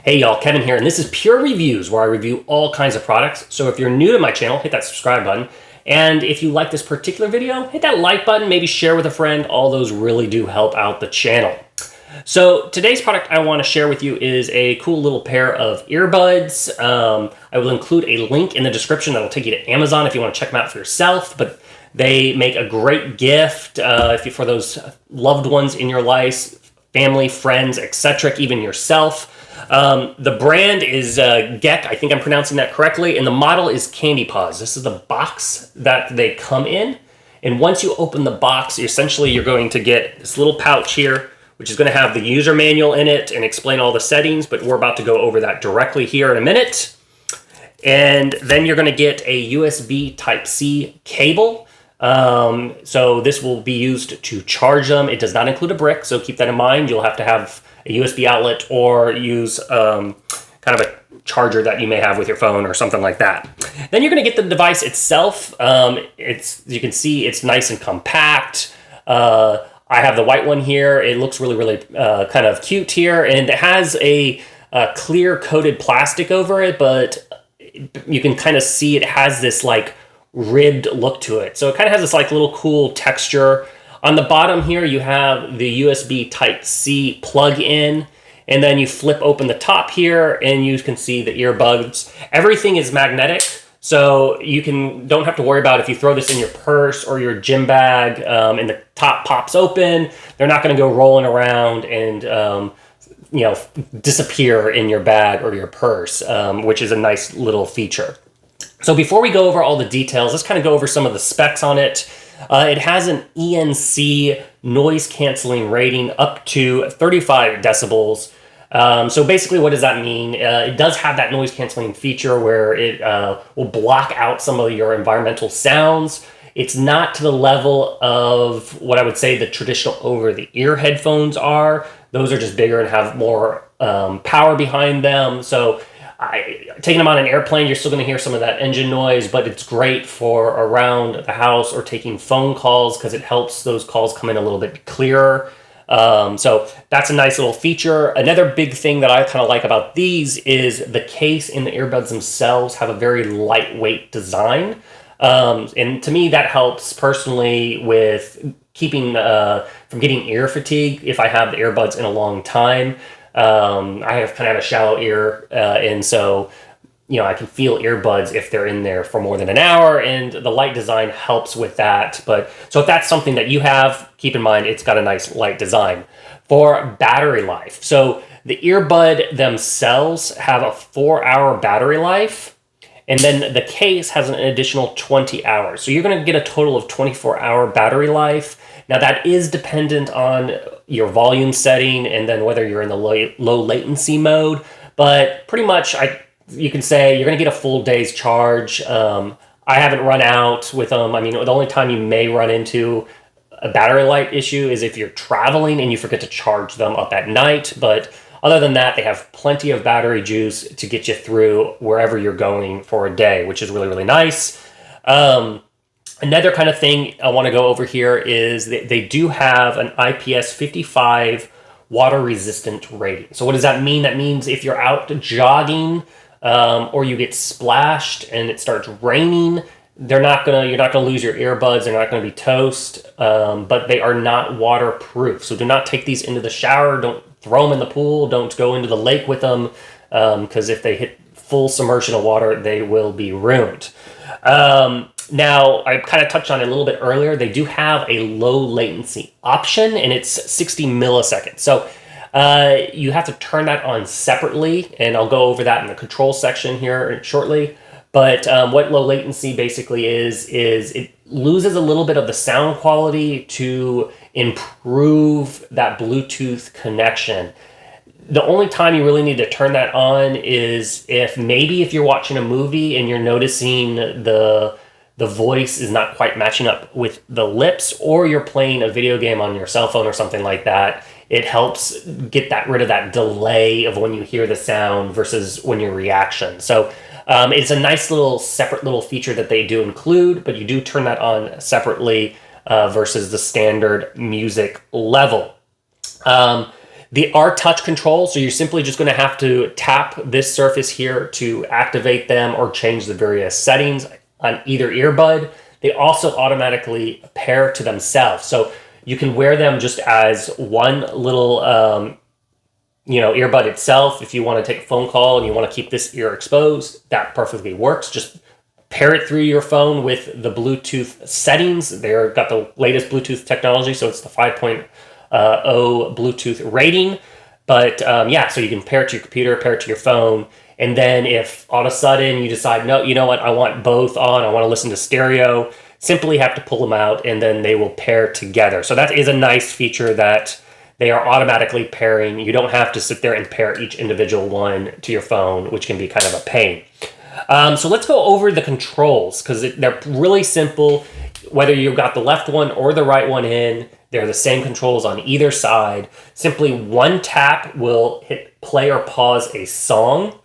Hey y'all, Kevin here, and this is Pure Reviews, where I review all kinds of products. So if you're new to my channel, hit that subscribe button. And if you like this particular video, hit that like button, maybe share with a friend. All those really do help out the channel. So today's product I want to share with you is a cool little pair of earbuds. I will include a link in the description that will take you to Amazon if you want to check them out for yourself. But they make a great gift for those loved ones in your life, family, friends, etc., even yourself. The brand is Giec, I think I'm pronouncing that correctly, and the model is CandyPods. This is the box that they come in, and once you open the box, essentially you're going to get this little pouch here, which is going to have the user manual in it and explain all the settings, but we're about to go over that directly here in a minute. And then you're going to get a USB Type-C cable. So this will be used to charge them. It does not include a brick, so keep that in mind. You'll have to have a USB outlet or use kind of a charger that you may have with your phone or something like that. Then you're going to get the device itself. You can see it's nice and compact. I have the white one here. It looks really kind of cute here, and it has a clear coated plastic over it, but you can kind of see it has this like ribbed look to it. So it kind of has this like little cool texture. On the bottom here, you have the USB Type-C plug-in, and then you flip open the top here, and you can see the earbuds. Everything is magnetic, so you don't have to worry about if you throw this in your purse or your gym bag, and the top pops open, they're not going to go rolling around and disappear in your bag or your purse, which is a nice little feature. So before we go over all the details, let's kind of go over some of the specs on it. It has an ENC noise canceling rating up to 35 decibels. So basically what does that mean? It does have that noise canceling feature where it will block out some of your environmental sounds. It's not to the level of what I would say the traditional over-the-ear headphones are. Those are just bigger and have more power behind them. So taking them on an airplane, you're still going to hear some of that engine noise, but it's great for around the house or taking phone calls because it helps those calls come in a little bit clearer. So that's a nice little feature. Another big thing that I kind of like about these is the case and the earbuds themselves have a very lightweight design. And to me, that helps personally with keeping from getting ear fatigue if I have the earbuds in a long time. I have kind of a shallow ear, and so I can feel earbuds if they're in there for more than an hour, and the light design helps with that. But so if that's something that you have, keep in mind it's got a nice light design. For battery life, so the earbud themselves have a 4-hour battery life, and then the case has an additional 20 hours. So you're going to get a total of 24-hour battery life. Now that is dependent on your volume setting and then whether you're in the low latency mode. But pretty much you can say you're going to get a full day's charge. I haven't run out with them. I mean, the only time you may run into a battery life issue is if you're traveling and you forget to charge them up at night. But other than that, they have plenty of battery juice to get you through wherever you're going for a day, which is really nice. Another kind of thing I want to go over here is they do have an IPS 55 water resistant rating. So what does that mean? That means if you're out jogging or you get splashed and it starts raining, you're not gonna lose your earbuds. They're not gonna be toast, but they are not waterproof. So do not take these into the shower. Don't throw them in the pool. Don't go into the lake with them because if they hit full submersion of water, they will be ruined. Now, I kind of touched on it a little bit earlier. They do have a low latency option, and it's 60 milliseconds. So you have to turn that on separately, and I'll go over that in the control section here shortly. But what low latency basically is it loses a little bit of the sound quality to improve that Bluetooth connection. The only time you really need to turn that on is if you're watching a movie and you're noticing the voice is not quite matching up with the lips, or you're playing a video game on your cell phone or something like that. It helps get rid of that delay of when you hear the sound versus when your reaction. So it's a nice little separate little feature that they do include, but you do turn that on separately versus the standard music level. They are touch controls, so you're simply just going to have to tap this surface here to activate them or change the various settings on either earbud. They also automatically pair to themselves, so you can wear them just as one little earbud itself. If you want to take a phone call and you want to keep this ear exposed, that perfectly works. Just pair it through your phone with the Bluetooth settings. They've got the latest Bluetooth technology, so it's the 5.0 Bluetooth rating. But yeah, so you can pair it to your computer, pair it to your phone, and then if all of a sudden you decide, no, you know what, I want both on, I want to listen to stereo, simply have to pull them out and then they will pair together. So that is a nice feature that they are automatically pairing. You don't have to sit there and pair each individual one to your phone, which can be kind of a pain. So let's go over the controls, because they're really simple. Whether you've got the left one or the right one in, they're the same controls on either side. Simply one tap will hit play or pause a song.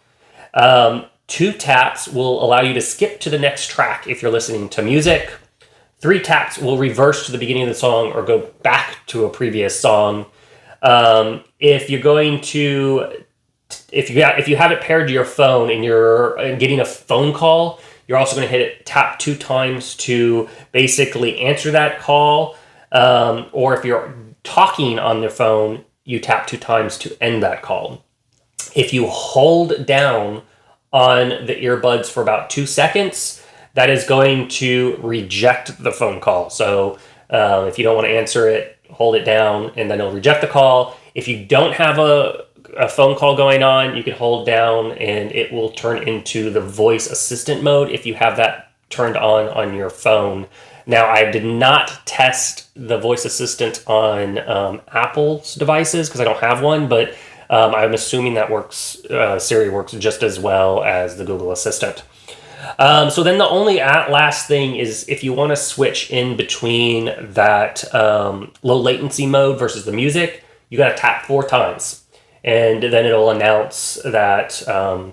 2 taps will allow you to skip to the next track if you're listening to music. 3 taps will reverse to the beginning of the song or go back to a previous song. If you're going to, if you have it paired to your phone and you're getting a phone call, you're also going to hit it, tap 2 times to basically answer that call. Or if you're talking on your phone, you tap 2 times to end that call. If you hold down on the earbuds for about 2 seconds, that is going to reject the phone call. So if you don't want to answer it, hold it down and then it'll reject the call. If you don't have a phone call going on, you can hold down and it will turn into the voice assistant mode if you have that turned on your phone. Now, I did not test the voice assistant on Apple's devices because I don't have one, but I'm assuming that works. Siri works just as well as the Google Assistant. So then the only last thing is if you want to switch in between that low latency mode versus the music, you got to tap 4 times. And then it'll announce that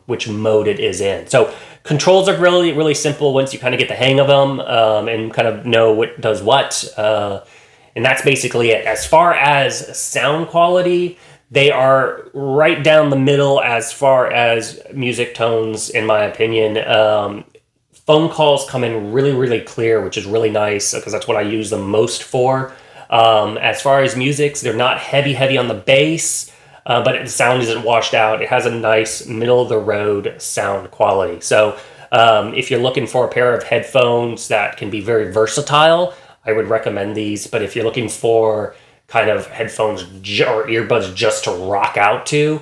which mode it is in. So controls are really, really simple once you kind of get the hang of them and kind of know what does what. And that's basically it. As far as sound quality, they are right down the middle as far as music tones, in my opinion. Phone calls come in really, really clear, which is really nice because that's what I use them most for. As far as music, they're not heavy on the bass. But the sound isn't washed out. It has a nice middle-of-the-road sound quality. So if you're looking for a pair of headphones that can be very versatile, I would recommend these. But if you're looking for kind of headphones or earbuds just to rock out to,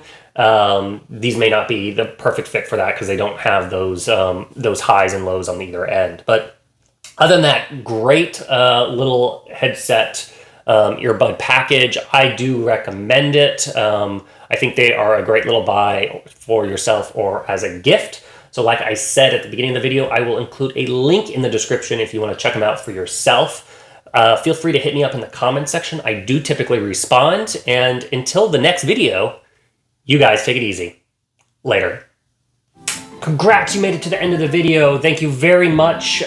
these may not be the perfect fit for that because they don't have those highs and lows on either end. But other than that, great little headset earbud package. I do recommend it. I think they are a great little buy for yourself or as a gift. So like I said at the beginning of the video, I will include a link in the description if you want to check them out for yourself. Feel free to hit me up in the comments section. I do typically respond. And until the next video, you guys take it easy. Later. Congrats, you made it to the end of the video. Thank you very much.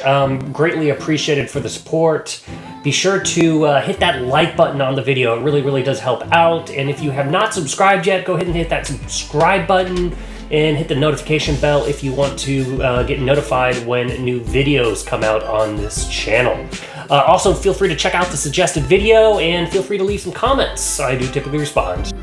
Greatly appreciated for the support. Be sure to hit that like button on the video. It really, really does help out. And if you have not subscribed yet, go ahead and hit that subscribe button and hit the notification bell if you want to get notified when new videos come out on this channel. Also, feel free to check out the suggested video and feel free to leave some comments. I do typically respond.